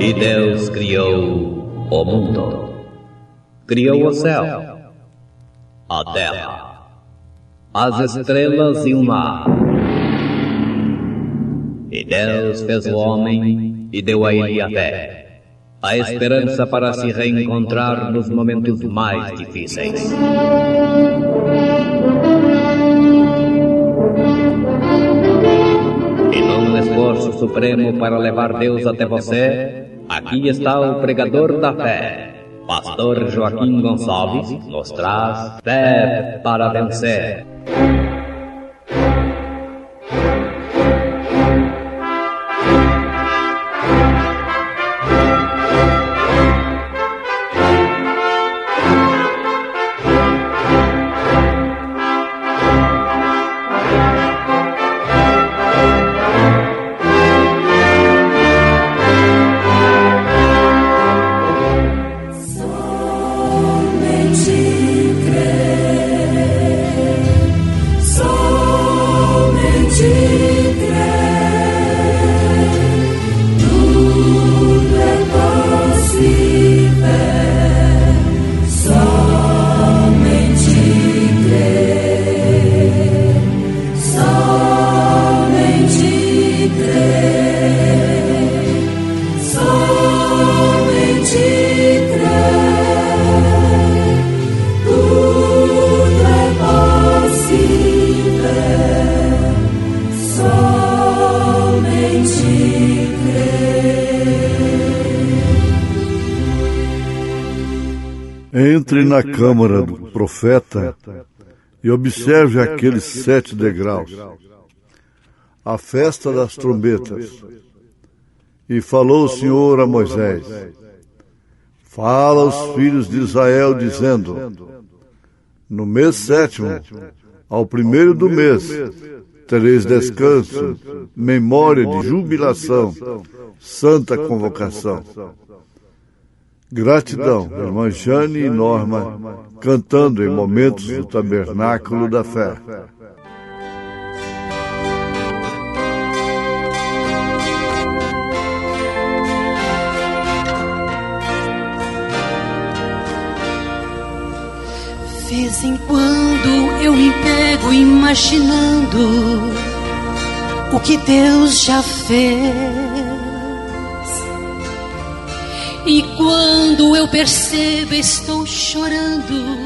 E Deus criou o mundo. Criou o céu, a terra, as estrelas e o mar. E Deus fez o homem e deu a ele a fé, a esperança para se reencontrar nos momentos mais difíceis. E num esforço supremo para levar Deus até você, aqui está o pregador da fé, Pastor Joaquim Gonçalves, nos traz fé para vencer. Entre na câmara do profeta e observe aqueles 7 degraus, a festa das trombetas. E falou o Senhor a Moisés: fala aos filhos de Israel, dizendo: no mês 7º, ao 1º do mês, tereis descanso, memória de jubilação, santa convocação. Gratidão, irmã Jane e Norma, cantando em momentos do Tabernáculo da Fé. De vez em quando eu me pego imaginando o que Deus já fez. E quando eu percebo, estou chorando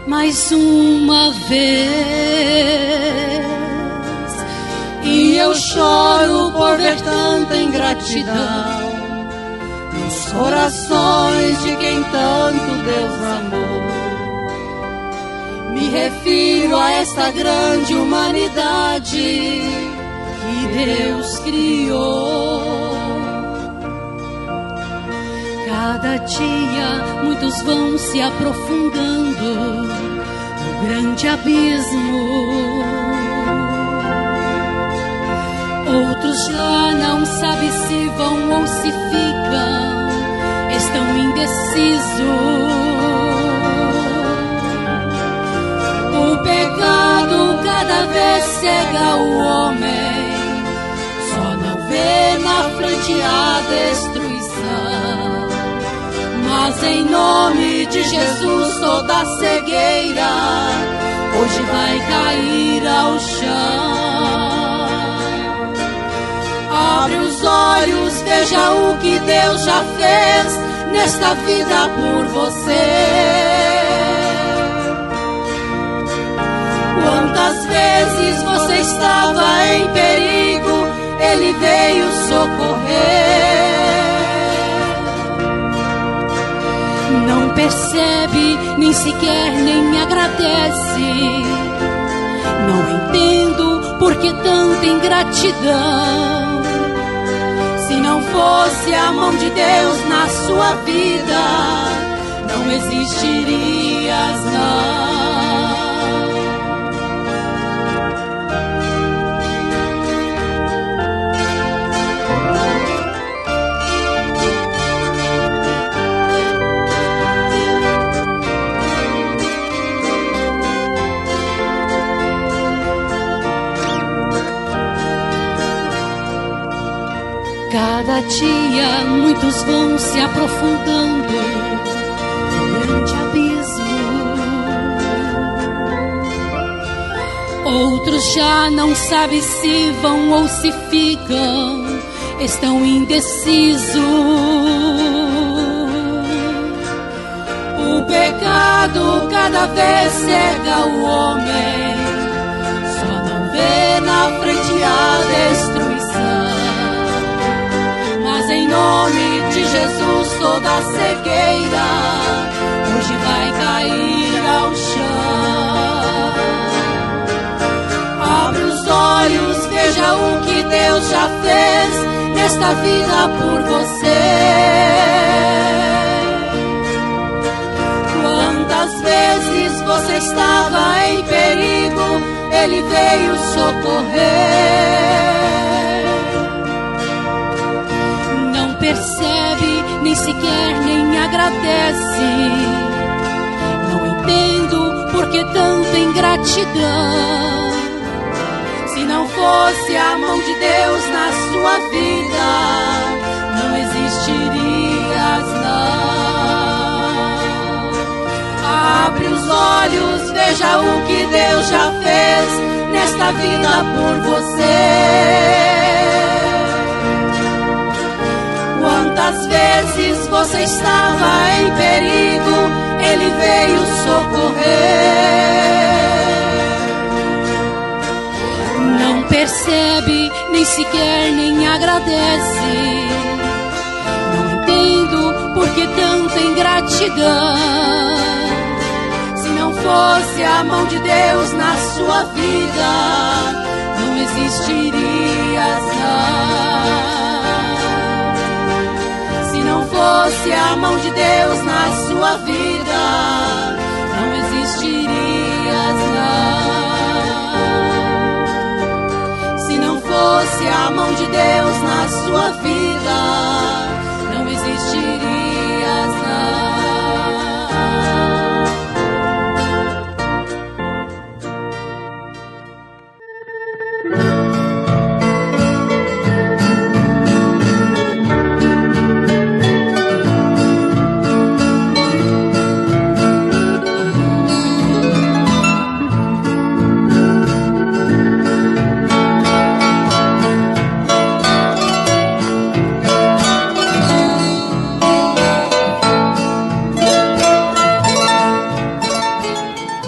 mais uma vez. E eu choro por ver tanta ingratidão nos corações de quem tanto Deus amou. Me refiro a esta grande humanidade que Deus criou. Cada dia muitos vão se aprofundando no grande abismo. Outros já não sabem se vão ou se ficam, estão indecisos. O pecado cada vez cega o homem, só não vê na frente a destruição. Mas em nome de Jesus toda cegueira hoje vai cair ao chão. Abre os olhos, veja o que Deus já fez nesta vida por você. Quantas vezes você estava em perigo, Ele veio socorrer. Não percebe, nem sequer nem agradece. Não entendo por que tanta ingratidão. Se não fosse a mão de Deus na sua vida, não existirias, não. Cada cada dia muitos vão se aprofundando no grande abismo. Outros já não sabem se vão ou se ficam, estão indecisos. O pecado cada vez cega o homem, só não vê na frente a destruição. Mas em nome de Jesus toda cegueira hoje vai cair ao chão. Abre os olhos, veja o que Deus já fez nesta vida por você. Quantas vezes você estava em perigo, Ele veio socorrer. Não percebe, nem sequer nem agradece. Não entendo por que tanta ingratidão. Se não fosse a mão de Deus na sua vida, não existirias, não. Abre os olhos, veja o que Deus já fez nesta vida por você. Quantas vezes você estava em perigo, Ele veio socorrer. Não percebe, nem sequer nem agradece. Não entendo por que tanta ingratidão. Se não fosse a mão de Deus na sua vida, não existirias, não. Se não fosse a mão de Deus na sua vida, não existirias, não. Se não fosse a mão de Deus na sua vida, não existirias, não.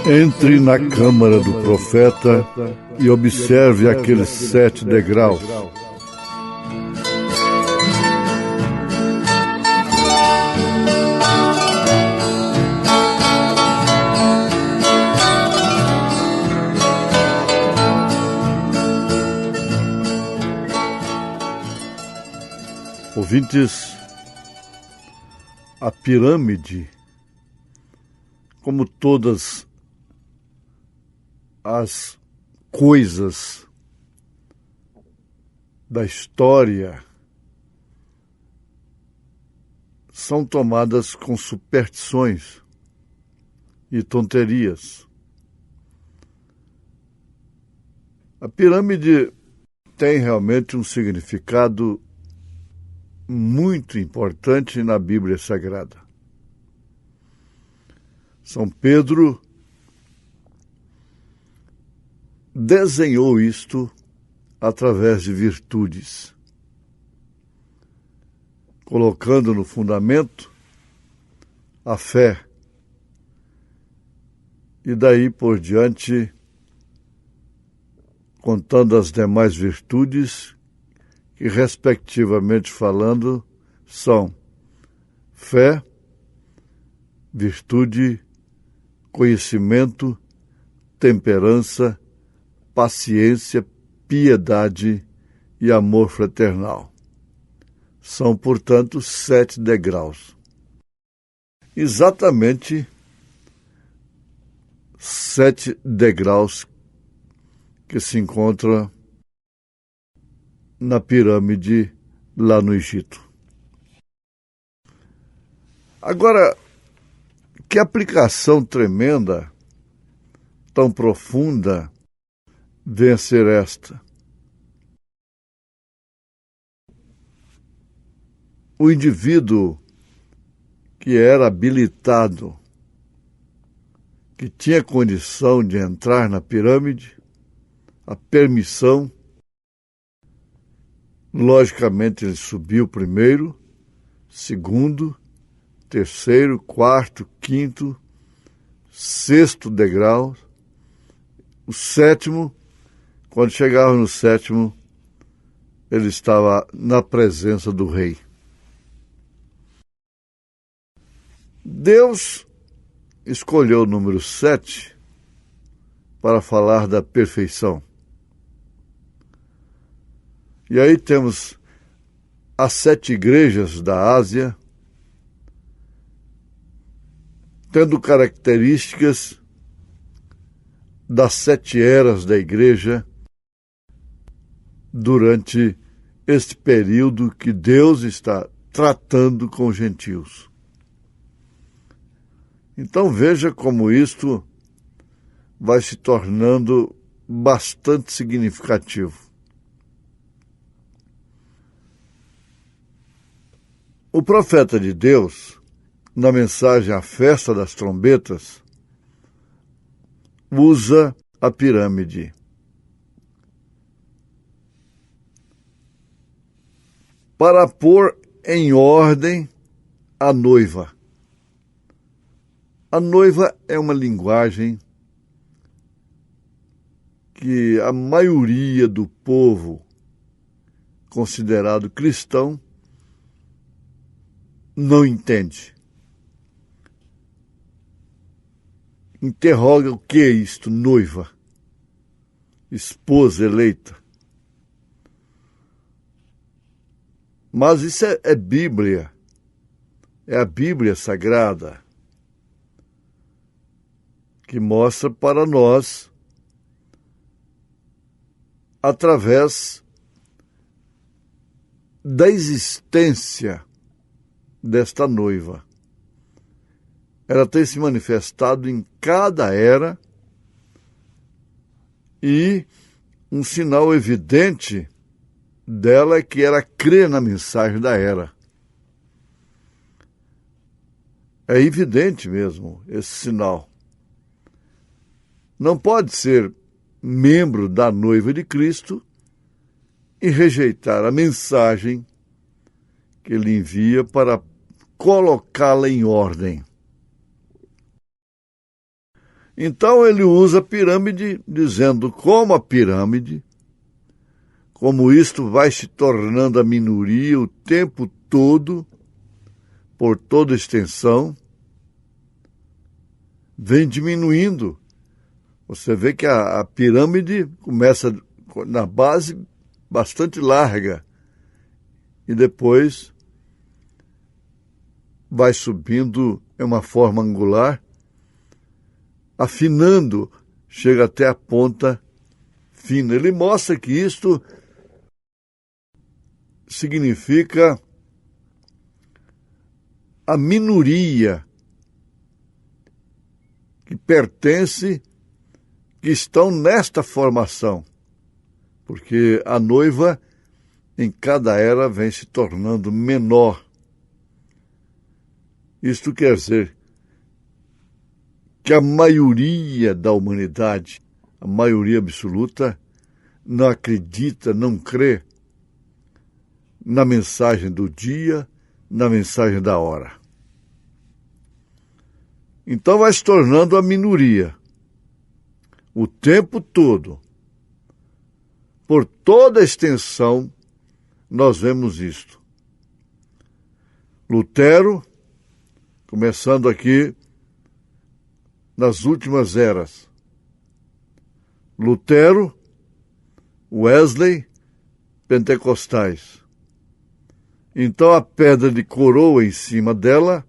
Entre na câmara do profeta e observe aqueles 7 degraus. Ouvintes, a pirâmide, como todas as coisas da história, são tomadas com superstições e tonterias. A pirâmide tem realmente um significado muito importante na Bíblia Sagrada. São Pedro desenhou isto através de virtudes, colocando no fundamento a fé, e daí por diante contando as demais virtudes que, respectivamente falando, são fé, virtude, conhecimento, temperança, paciência, piedade e amor fraternal. São, portanto, 7 degraus. Exatamente 7 degraus que se encontram na pirâmide lá no Egito. Agora, que aplicação tremenda, tão profunda, vem a ser esta. o indivíduo que era habilitado, que tinha condição de entrar na pirâmide, a permissão, logicamente ele subiu primeiro, segundo, terceiro, quarto, quinto, sexto degrau, o sétimo, quando chegava no sétimo, ele estava na presença do rei. Deus escolheu o número 7 para falar da perfeição. E aí temos as 7 igrejas da Ásia, tendo características das 7 eras da igreja durante este período que Deus está tratando com os gentios. Então veja como isto vai se tornando bastante significativo. O profeta de Deus, na mensagem à festa das trombetas, usa a pirâmide. Para pôr em ordem a noiva. A noiva é uma linguagem que a maioria do povo considerado cristão não entende. Interroga o que é isto, noiva, esposa eleita. Mas isso é Bíblia, é a Bíblia Sagrada, que mostra para nós, através da existência desta noiva. Ela tem se manifestado em cada era e um sinal evidente dela é que ela crê na mensagem da era. É evidente mesmo esse sinal. Não pode ser membro da noiva de Cristo e rejeitar a mensagem que ele envia para colocá-la em ordem. Então ele usa a pirâmide, dizendo como a pirâmide, como isto vai se tornando a minoria o tempo todo, por toda extensão, vem diminuindo. Você vê que a pirâmide começa na base bastante larga e depois vai subindo em uma forma angular, afinando, chega até a ponta fina. Ele mostra que isto significa a minoria que pertence, que estão nesta formação, porque a noiva em cada era vem se tornando menor. Isto quer dizer que a maioria da humanidade, a maioria absoluta, não acredita, não crê na mensagem do dia, na mensagem da hora. Então vai se tornando a minoria. O tempo todo, por toda a extensão, nós vemos isto. Lutero, começando aqui nas últimas eras. Lutero, Wesley, pentecostais. Então a pedra de coroa em cima dela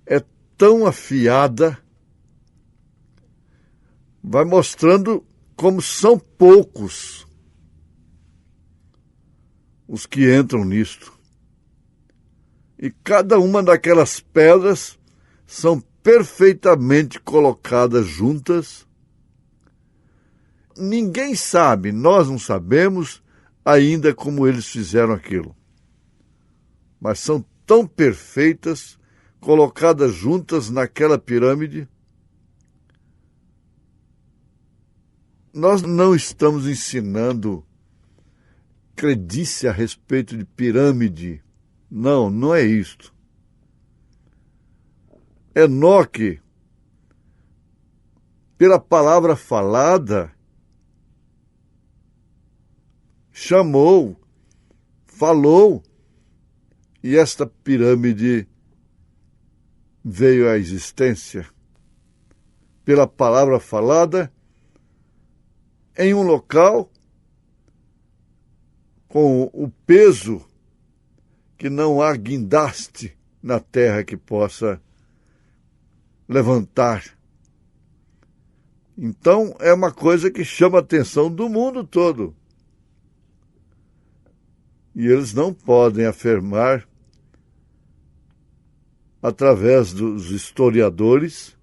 é tão afiada, vai mostrando como são poucos os que entram nisto. E cada uma daquelas pedras são perfeitamente colocadas juntas. Ninguém sabe, nós não sabemos ainda como eles fizeram aquilo. mas são tão perfeitas, colocadas juntas naquela pirâmide. Nós não estamos ensinando crendice a respeito de pirâmide. Não, não é isto. Enoque, pela palavra falada, chamou, falou, e esta pirâmide veio à existência. Pela palavra falada, em um local com o peso que não há guindaste na terra que possa levantar. Então, é uma coisa que chama a atenção do mundo todo. E eles não podem afirmar, através dos historiadores,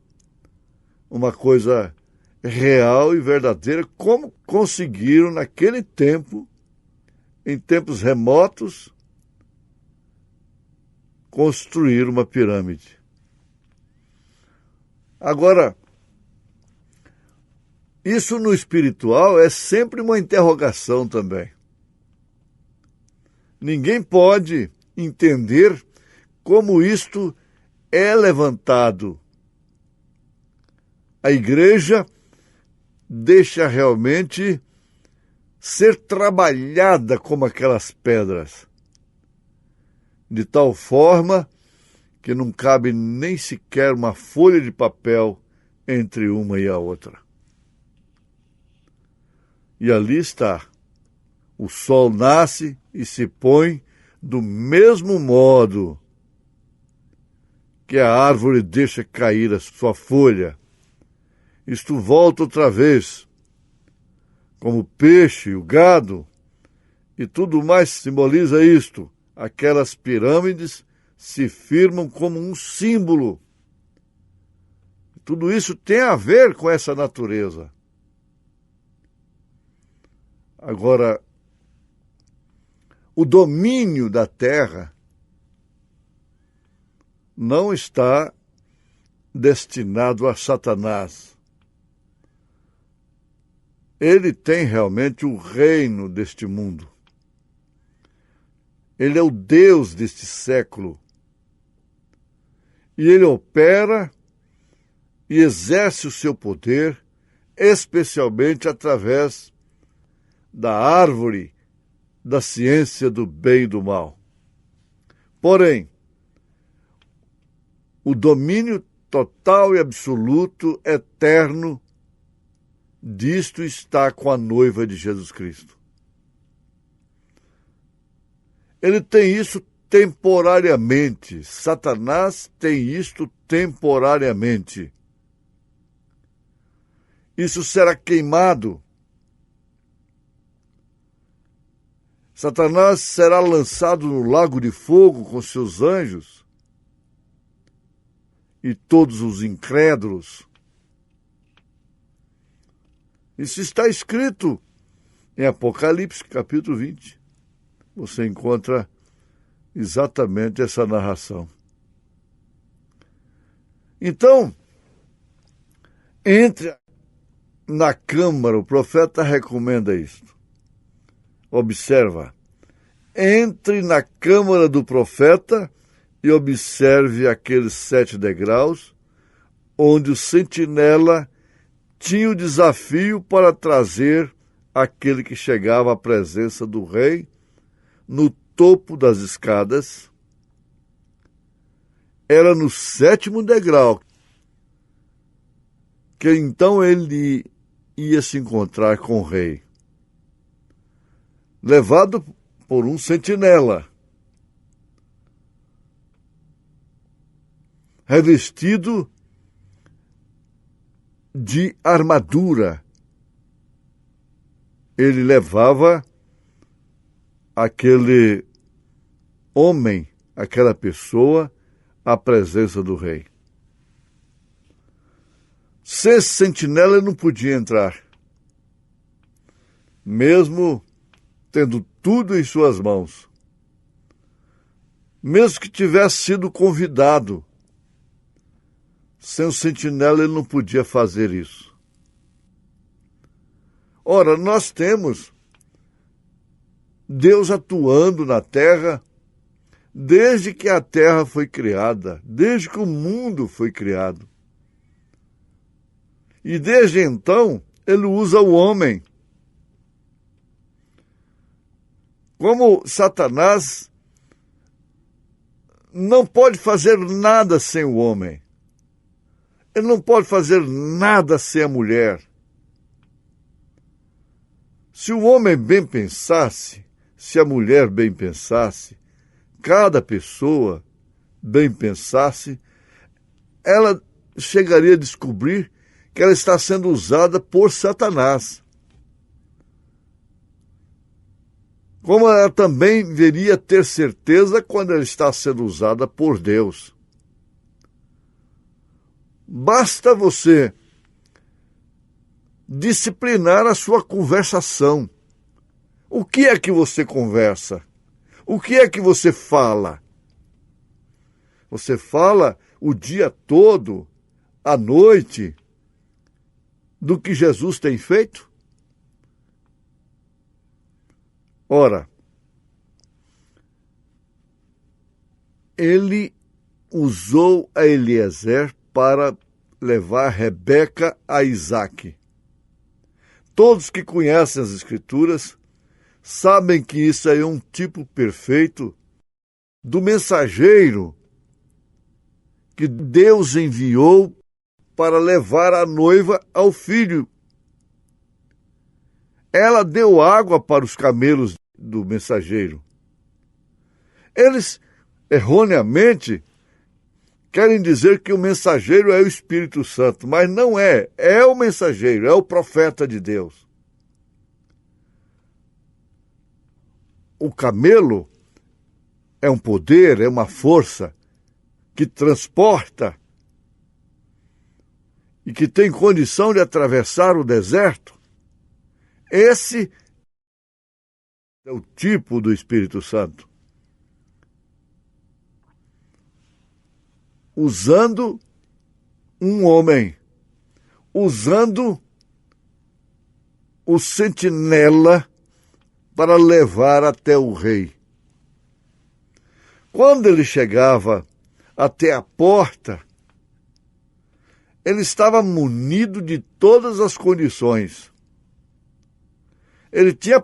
uma coisa real e verdadeira, como conseguiram naquele tempo, em tempos remotos, construir uma pirâmide. Agora, isso no espiritual é sempre uma interrogação também. Ninguém pode entender como isto é levantado. A igreja deixa realmente ser trabalhada como aquelas pedras, de tal forma que não cabe nem sequer uma folha de papel entre uma e a outra. E ali está. O sol nasce e se põe do mesmo modo que a árvore deixa cair a sua folha. Isto volta outra vez, como o peixe, o gado, e tudo mais simboliza isto. Aquelas pirâmides se firmam como um símbolo. Tudo isso tem a ver com essa natureza. Agora, o domínio da terra não está destinado a Satanás. Ele tem realmente o reino deste mundo. Ele é o Deus deste século. E ele opera e exerce o seu poder, especialmente através da árvore da ciência do bem e do mal. Porém, o domínio total e absoluto, eterno, disto está com a noiva de Jesus Cristo. Ele tem isso temporariamente. Satanás tem isto temporariamente. Isso será queimado. Satanás será lançado no lago de fogo com seus anjos e todos os incrédulos. Isso está escrito em Apocalipse, capítulo 20. Você encontra exatamente essa narração. Então, entre na câmara, o profeta recomenda isto. Observa, entre na câmara do profeta e observe aqueles 7 degraus, onde o sentinela tinha o desafio para trazer aquele que chegava à presença do rei no topo das escadas. Era no 7º degrau que então ele ia se encontrar com o rei, levado por um sentinela, revestido de armadura. Ele levava aquele homem, aquela pessoa, à presença do rei. Sem esse sentinela ele não podia entrar, mesmo tendo tudo em suas mãos. mesmo que tivesse sido convidado. Sem o sentinela ele não podia fazer isso. Ora, nós temos Deus atuando na terra desde que a terra foi criada, desde que o mundo foi criado. E desde então, ele usa o homem. Como Satanás não pode fazer nada sem o homem. Ele não pode fazer nada sem a mulher. Se o homem bem pensasse, se a mulher bem pensasse, cada pessoa bem pensasse, ela chegaria a descobrir que ela está sendo usada por Satanás. Como ela também deveria ter certeza quando ela está sendo usada por Deus. Basta você disciplinar a sua conversação. O que é que você conversa? O que é que você fala? Você fala o dia todo, à noite, do que Jesus tem feito? Ora, ele usou a Eliezer para levar Rebeca a Isaque. Todos que conhecem as Escrituras sabem que isso é um tipo perfeito do mensageiro que Deus enviou para levar a noiva ao filho. Ela deu água para os camelos do mensageiro. Eles, erroneamente, querem dizer que o mensageiro é o Espírito Santo, mas não é. É o mensageiro, é o profeta de Deus. O camelo é um poder, é uma força que transporta e que tem condição de atravessar o deserto. Esse é o tipo do Espírito Santo. Usando um homem, usando o sentinela para levar até o rei. Quando ele chegava até a porta, ele estava munido de todas as condições. Ele tinha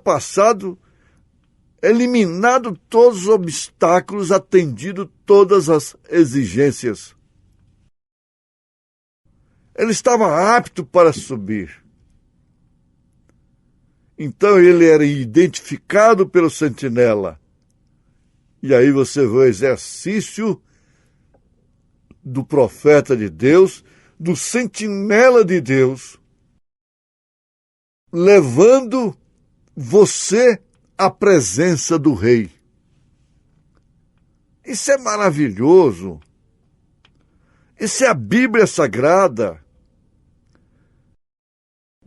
eliminado todos os obstáculos, atendido todas as exigências. Ele estava apto para subir. Então ele era identificado pelo sentinela. E aí você vê o exercício do profeta de Deus, do sentinela de Deus, levando você à presença do rei. Isso é maravilhoso. Isso é a Bíblia Sagrada.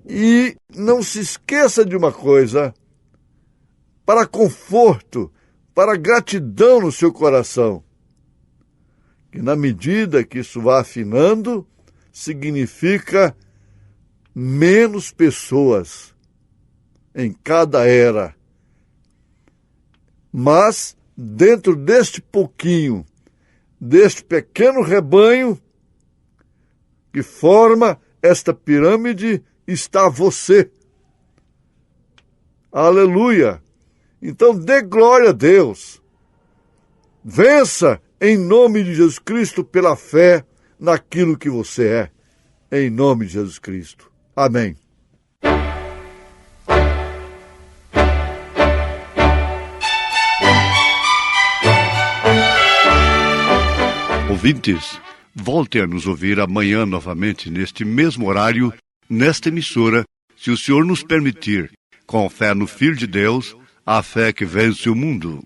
E não se esqueça de uma coisa: para conforto, para gratidão no seu coração, que na medida que isso vai afinando, significa menos pessoas em cada era. Mas, dentro deste pouquinho, deste pequeno rebanho que forma esta pirâmide, está você. Aleluia! Então dê glória a Deus. Vença em nome de Jesus Cristo pela fé naquilo que você é. Em nome de Jesus Cristo. Amém. Ouvintes, volte a nos ouvir amanhã novamente neste mesmo horário, nesta emissora, se o Senhor nos permitir, com fé no Filho de Deus, a fé que vence o mundo.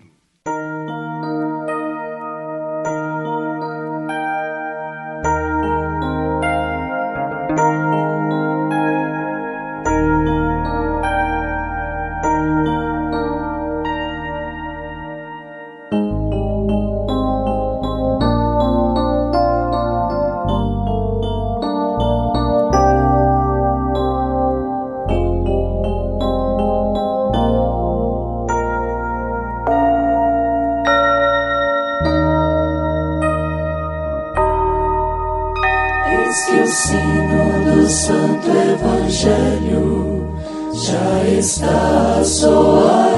Eis que o sino do Santo Evangelho já está a soar,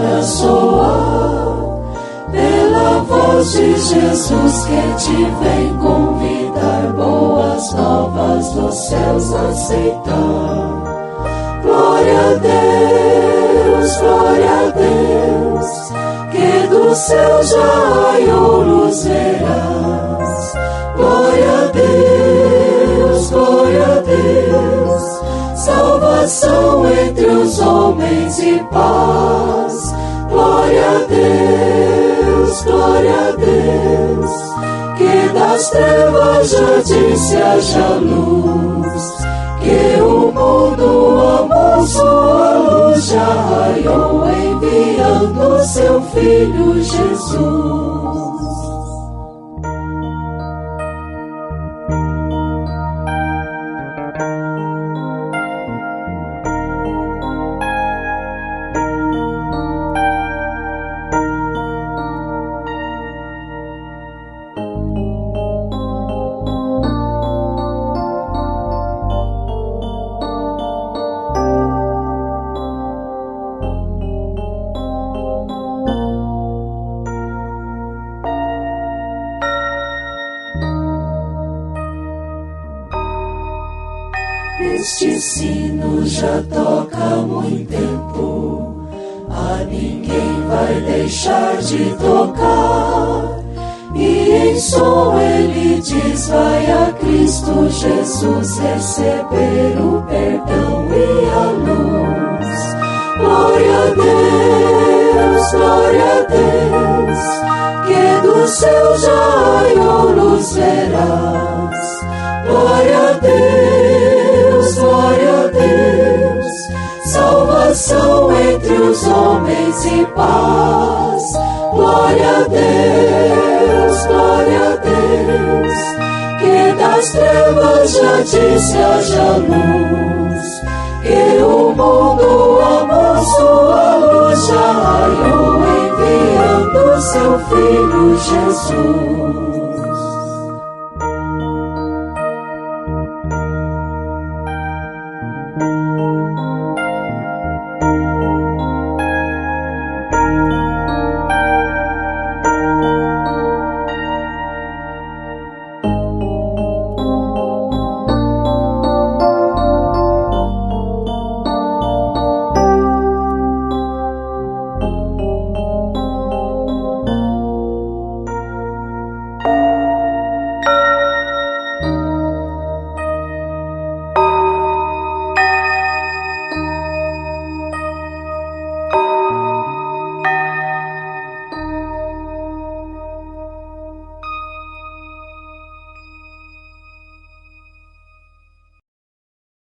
pela voz de Jesus que te vem convidar, boas novas dos céus aceitar. Glória a Deus, que do céu já raiou luz verás. Glória a Deus, salvação entre os homens e paz. Glória a Deus, que das trevas já disse haja luz, que o mundo amou sua luz, já raiou enviando seu Filho Jesus. Este sino já toca há muito tempo, a ninguém vai deixar de tocar. E em som ele diz: vai a Cristo Jesus receber o perdão e a luz. Glória a Deus, que do céu já raiou luz verás. Glória a Deus, salvação entre os homens e paz. Glória a Deus, que das trevas já disse haja luz, que o mundo amou sua luz, já raiou enviando seu Filho Jesus.